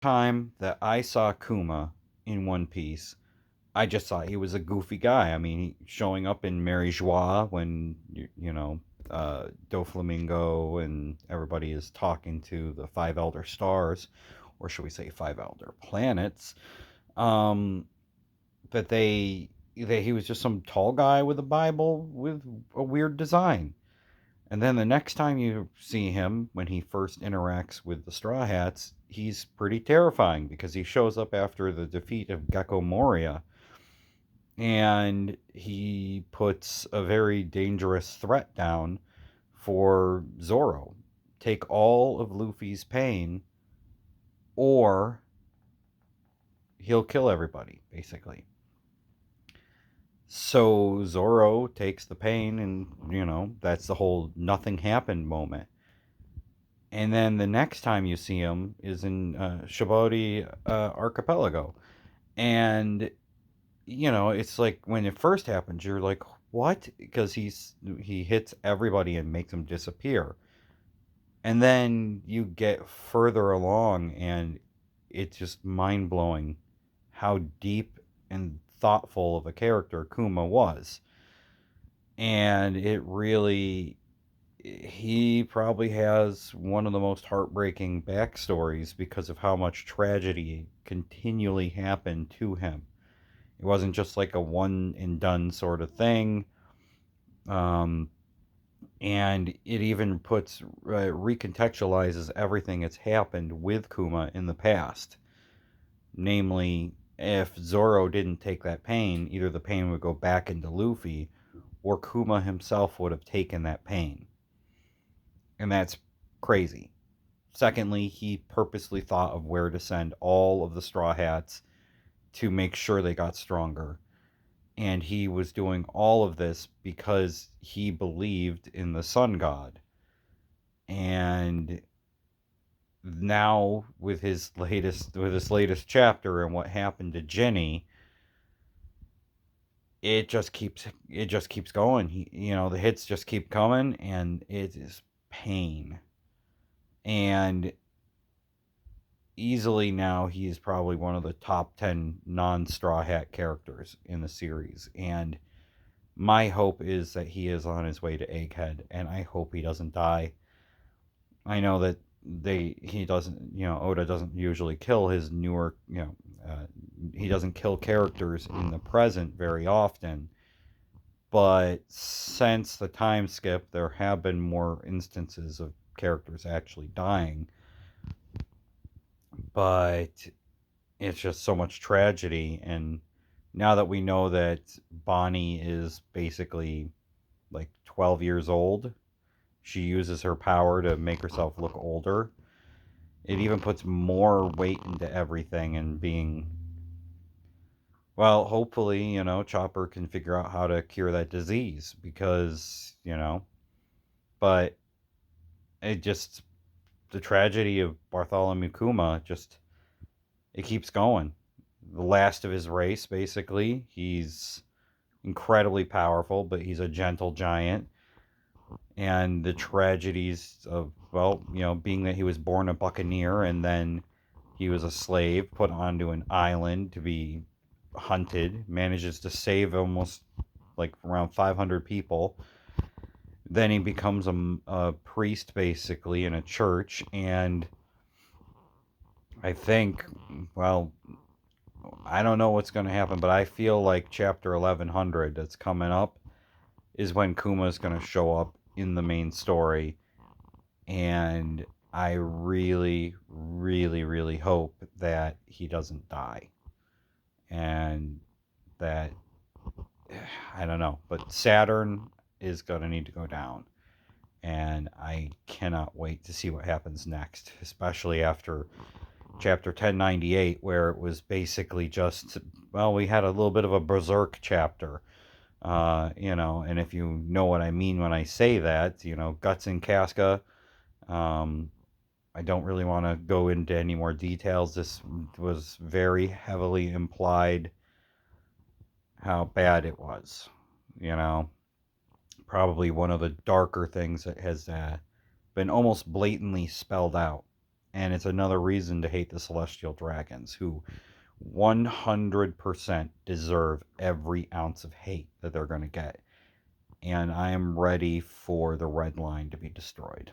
Time that I saw Kuma in One Piece, I just thought he was a goofy guy. I mean, showing up in Mary Joie when Doflamingo and everybody is talking to the Five Elder Stars, or should we say Five Elder Planets? Um, that he was just some tall guy with a Bible with a weird design. And then the next time you see him, when he first interacts with the Straw Hats, he's pretty terrifying because he shows up after the defeat of Gecko Moria and he puts a very dangerous threat down for Zoro. Take all of Luffy's pain, or he'll kill everybody, basically. So Zoro takes the pain, and, that's the whole nothing happened moment. And then the next time you see him is in Shibori Archipelago. And, it's like when it first happens, you're like, what? Because he hits everybody and makes them disappear. And then you get further along, and it's just mind blowing how deep and thoughtful of a character Kuma was. And it really, he probably has one of the most heartbreaking backstories because of how much tragedy continually happened to him. It wasn't just like a one and done sort of thing. Um, and it even recontextualizes everything that's happened with Kuma in the past. Namely, if Zoro didn't take that pain, either the pain would go back into Luffy, or Kuma himself would have taken that pain. And that's crazy. Secondly, he purposely thought of where to send all of the Straw Hats to make sure they got stronger. And he was doing all of this because he believed in the sun god. And now with his latest chapter and what happened to Jenny, it just keeps going. The hits just keep coming, and it is pain. And easily now he is probably one of the top 10 non-straw hat characters in the series. And my hope is that he is on his way to Egghead, and I hope he doesn't die. I know that he doesn't, Oda doesn't usually kill his newer, he doesn't kill characters in the present very often. But since the time skip, there have been more instances of characters actually dying. But it's just so much tragedy. And now that we know that Bonnie is basically like 12 years old, she uses her power to make herself look older. It even puts more weight into everything and being, well, hopefully, Chopper can figure out how to cure that disease because, but it just, the tragedy of Bartholomew Kuma just, it keeps going. The last of his race, basically. He's incredibly powerful, but he's a gentle giant. And the tragedies of, well, being that he was born a buccaneer and then he was a slave put onto an island to be hunted, manages to save almost like around 500 people. Then he becomes a priest basically in a church, and I think, well, I don't know what's going to happen, but I feel like chapter 1100 that's coming up is when Kuma is going to show up in the main story. And I really, really, really hope that he doesn't die. And that, I don't know, but Saturn is going to need to go down. And I cannot wait to see what happens next, especially after chapter 1098, where it was basically just, well, we had a little bit of a berserk chapter. And if you know what I mean when I say that, Guts and Casca. I don't really want to go into any more details. This was very heavily implied how bad it was. You know, Probably one of the darker things that has been almost blatantly spelled out And it's another reason to hate the celestial dragons, who 100% deserve every ounce of hate that they're going to get. And I am ready for the red line to be destroyed.